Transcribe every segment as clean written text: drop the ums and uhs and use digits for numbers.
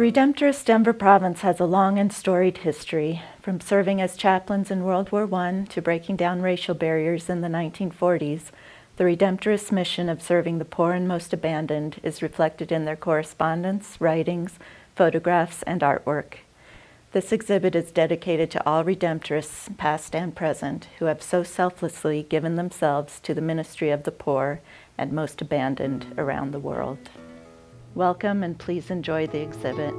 Redemptorist Denver Province has a long and storied history, from serving as chaplains in World War I to breaking down racial barriers in the 1940s. The Redemptorist mission of serving the poor and most abandoned is reflected in their correspondence, writings, photographs, and artwork. This exhibit is dedicated to all Redemptorists, past and present, who have so selflessly given themselves to the ministry of the poor and most abandoned around the world. Welcome, and please enjoy the exhibit.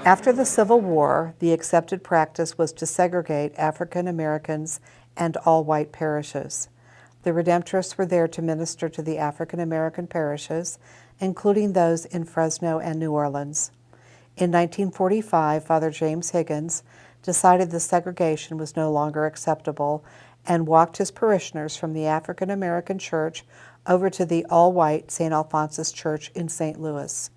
After the Civil War, the accepted practice was to segregate African Americans and all white parishes. The Redemptorists were there to minister to the African American parishes, including those in Fresno and New Orleans. In 1945, Father James Higgins decided the segregation was no longer acceptable and walked his parishioners from the African American church over to the all-white St. Alphonsus Church in St. Louis.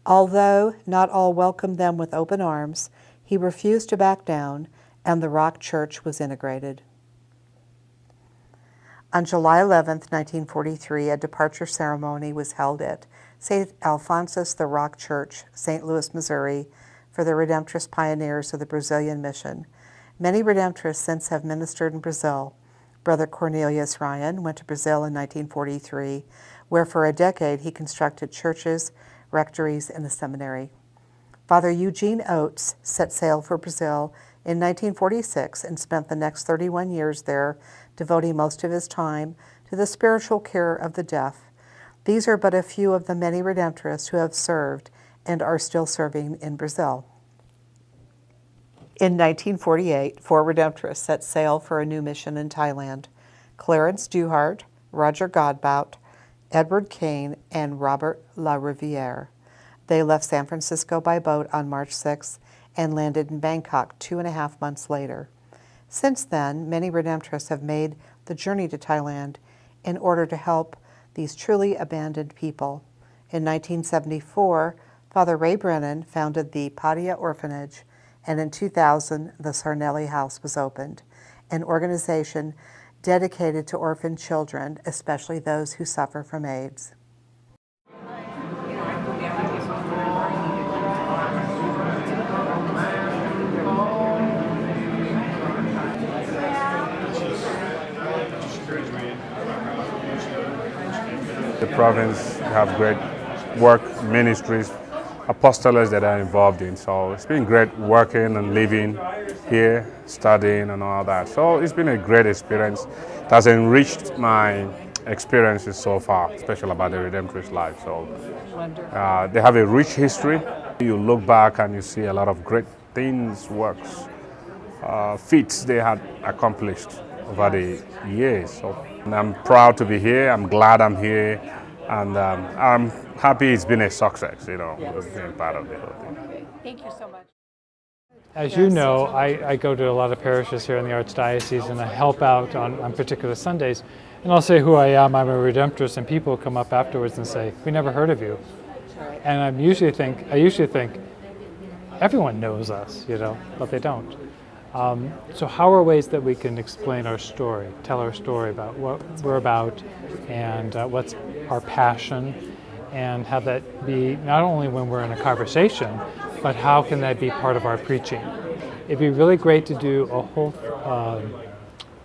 Although not all welcomed them with open arms, he refused to back down, and the Rock Church was integrated. On July 11, 1943, a departure ceremony was held at St. Alphonsus the Rock Church, St. Louis, Missouri, for the Redemptorist pioneers of the Brazilian mission. Many Redemptorists since have ministered in Brazil. Brother Cornelius Ryan went to Brazil in 1943, where for a decade he constructed churches, rectories, and a seminary. Father Eugene Oates set sail for Brazil in 1946 and spent the next 31 years there, devoting most of his time to the spiritual care of the deaf. These are but a few of the many Redemptorists who have served and are still serving in Brazil. In 1948, 4 Redemptorists set sail for a new mission in Thailand: Clarence Duhart, Roger Godbout, Edward Kane, and Robert La Riviere. They left San Francisco by boat on March 6 and landed in Bangkok 2.5 months later. Since then, many Redemptorists have made the journey to Thailand in order to help these truly abandoned people. In 1974, Father Ray Brennan founded the Padia Orphanage, and in 2000, the Sarnelli House was opened, an organization dedicated to orphan children, especially those who suffer from AIDS. The province have great work, ministries, apostolates that are involved in. So it's been great working and living here, studying and all that. So it's been a great experience. It has enriched my experiences so far, especially about the Redemptorist life. So they have a rich history. You look back and you see a lot of great things, works, feats they had accomplished over the years. So I'm proud to be here. I'm glad I'm here. And I'm happy it's been a success, being part of the whole thing. Thank you so much. As you know, I go to a lot of parishes here in the Archdiocese, and I help out on particular Sundays. And I'll say who I am. I'm a Redemptorist, and people come up afterwards and say, "We never heard of you." And I usually think everyone knows us, but they don't. So how are ways that we can explain our story, tell our story about what we're about, and what's our passion, and have that be not only when we're in a conversation, but how can that be part of our preaching? It'd be really great to do a whole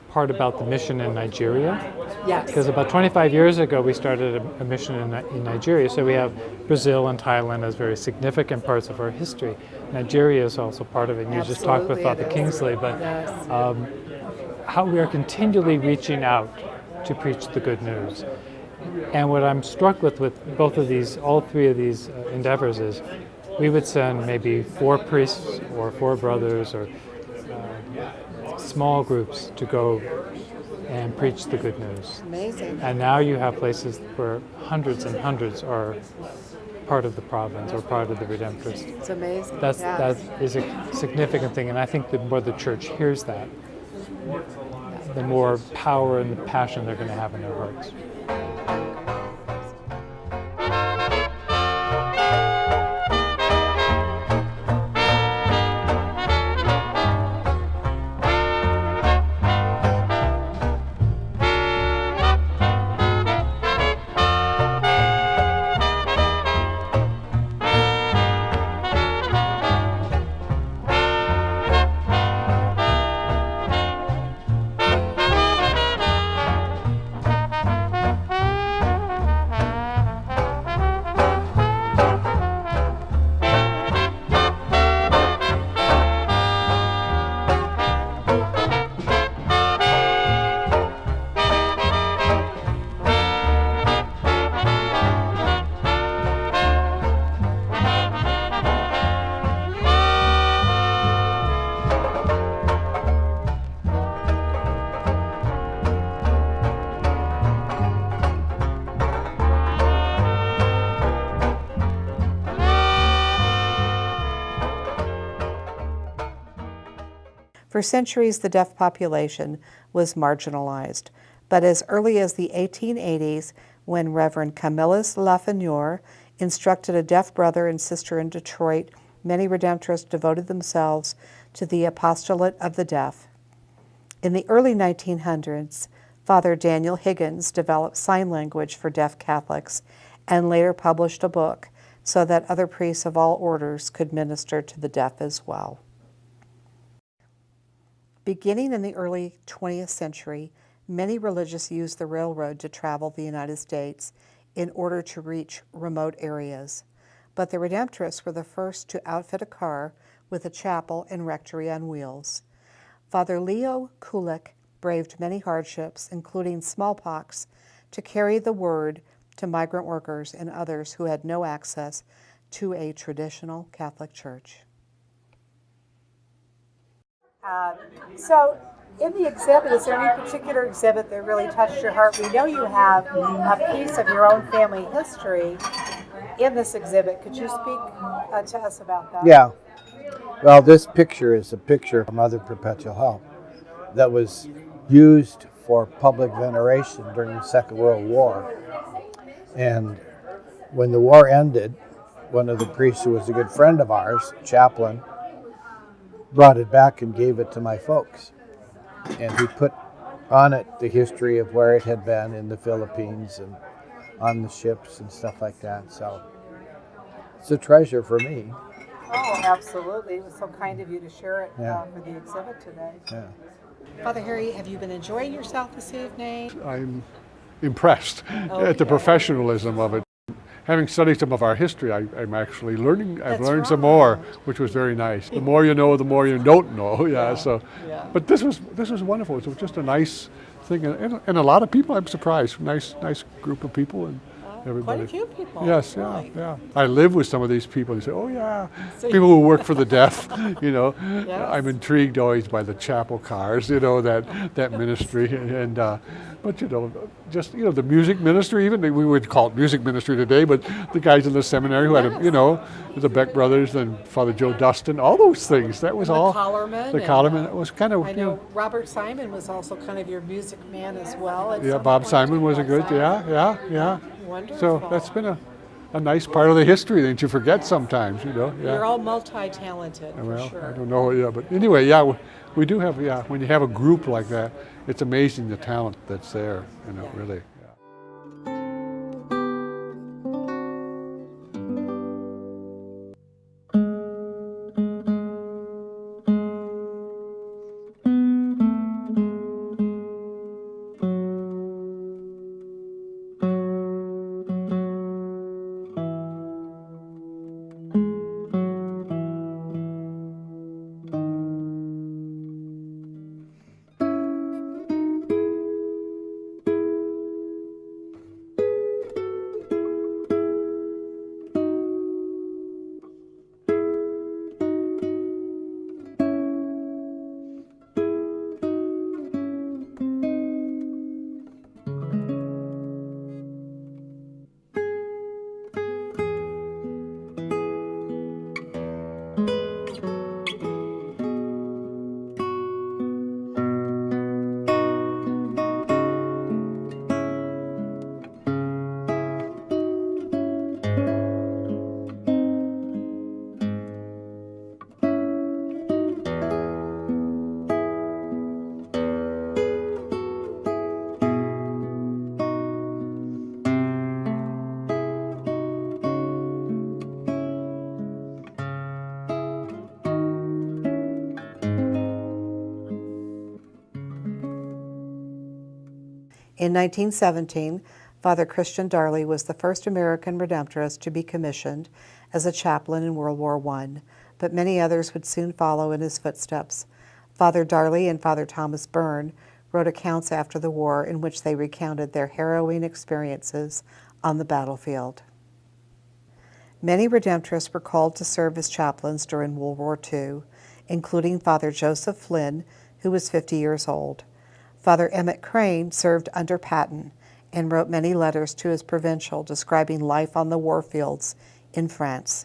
part about the mission in Nigeria. Yes. Because about 25 years ago, we started a mission in Nigeria. So we have Brazil and Thailand as very significant parts of our history. Nigeria is also part of it. And you just talked with Father Kingsley, but how we are continually reaching out to preach the good news. And what I'm struck with all three of these endeavors is we would send maybe 4 priests or 4 brothers or small groups to go and preach the good news. Amazing. And now you have places where hundreds and hundreds are part of the province or part of the Redemptorists. It's amazing. That yes. is a significant thing, and I think the more the church hears that, the more power and the passion they're going to have in their hearts. For centuries, the deaf population was marginalized, but as early as the 1880s, when Reverend Camillus Lafeneur instructed a deaf brother and sister in Detroit, many Redemptorists devoted themselves to the apostolate of the deaf. In the early 1900s, Father Daniel Higgins developed sign language for deaf Catholics and later published a book so that other priests of all orders could minister to the deaf as well. Beginning in the early 20th century, many religious used the railroad to travel the United States in order to reach remote areas. But the Redemptorists were the first to outfit a car with a chapel and rectory on wheels. Father Leo Kulik braved many hardships, including smallpox, to carry the word to migrant workers and others who had no access to a traditional Catholic church. So in the exhibit, is there any particular exhibit that really touched your heart? We know you have a piece of your own family history in this exhibit. Could you speak to us about that? Yeah. Well, this picture is a picture of Mother Perpetual Help that was used for public veneration during the Second World War. And when the war ended, one of the priests who was a good friend of ours, chaplain, brought it back and gave it to my folks. And he put on it the history of where it had been in the Philippines and on the ships and stuff like that. So it's a treasure for me. Oh, absolutely. It was so kind of you to share it Yeah. for the exhibit today. Yeah. Father Harry, have you been enjoying yourself this evening? I'm impressed at the Okay. professionalism of it. Having studied some of our history, I'm actually learning. I've That's learned some more, right. which was very nice. The more you know, the more you don't know. Yeah. So, Yeah. but this was wonderful. It was just a nice thing, and a lot of people. I'm surprised. Nice group of people, and everybody. Quite a few people. Yes, yeah, Really. yeah. I live with some of these people. They say, "Oh yeah," So people who work for the deaf. You know, Yes. I'm intrigued always by the chapel cars. You know that ministry, and but you know, just the music ministry. Even we would call it music ministry today, but the guys in the seminary who had the Beck brothers and Father Joe Dustin, all those things. That was And the all. Collarmen The and, Collarmen. It was kind of I know Robert Simon was also kind of your music man as well. At yeah. some Bob point. Simon was a Bob good. Simon. Yeah. Wonderful. So that's been a nice part of the history that you forget sometimes. Yeah. You're all multi-talented, Well, for sure. I don't know, yeah, but anyway, yeah, we do have, yeah, when you have a group like that, it's amazing the talent that's there, Yeah. really. In 1917, Father Christian Darley was the first American Redemptorist to be commissioned as a chaplain in World War I, but many others would soon follow in his footsteps. Father Darley and Father Thomas Byrne wrote accounts after the war in which they recounted their harrowing experiences on the battlefield. Many Redemptorists were called to serve as chaplains during World War II, including Father Joseph Flynn, who was 50 years old. Father Emmett Crane served under Patton and wrote many letters to his provincial describing life on the warfields in France.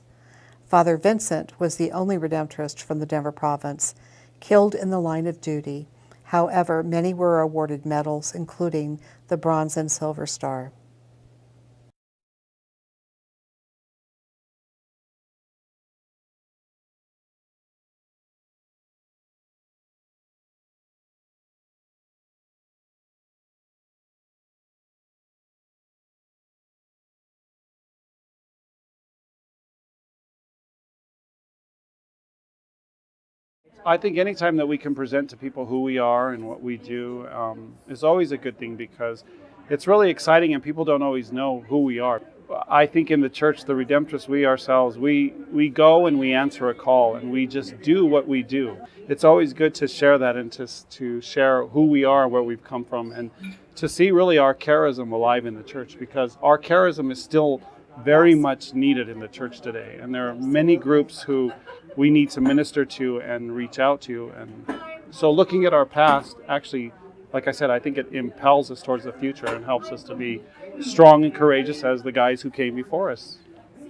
Father Vincent was the only Redemptorist from the Denver province killed in the line of duty. However, many were awarded medals, including the Bronze and Silver Star. I think anytime that we can present to people who we are and what we do is always a good thing, because it's really exciting and people don't always know who we are. I think in the church, the Redemptorists, we ourselves, we go and we answer a call and we just do what we do. It's always good to share that and to share who we are and where we've come from, and to see really our charism alive in the church, because our charism is still very much needed in the church today. And there are many groups who we need to minister to and reach out to. And so looking at our past, actually, like I said, I think it impels us towards the future and helps us to be strong and courageous as the guys who came before us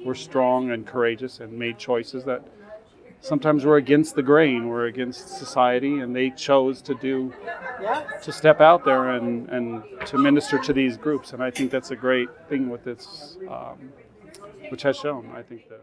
were strong and courageous and made choices that sometimes were against the grain, were against society, and they chose to step out there and to minister to these groups. And I think that's a great thing with this, which has shown, I think, that.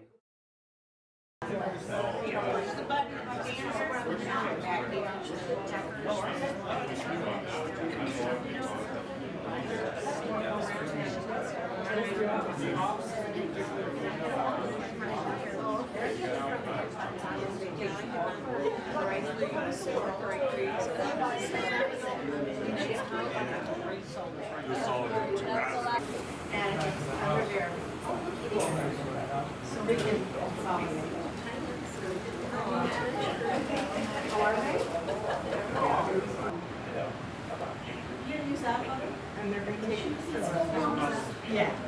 Yeah.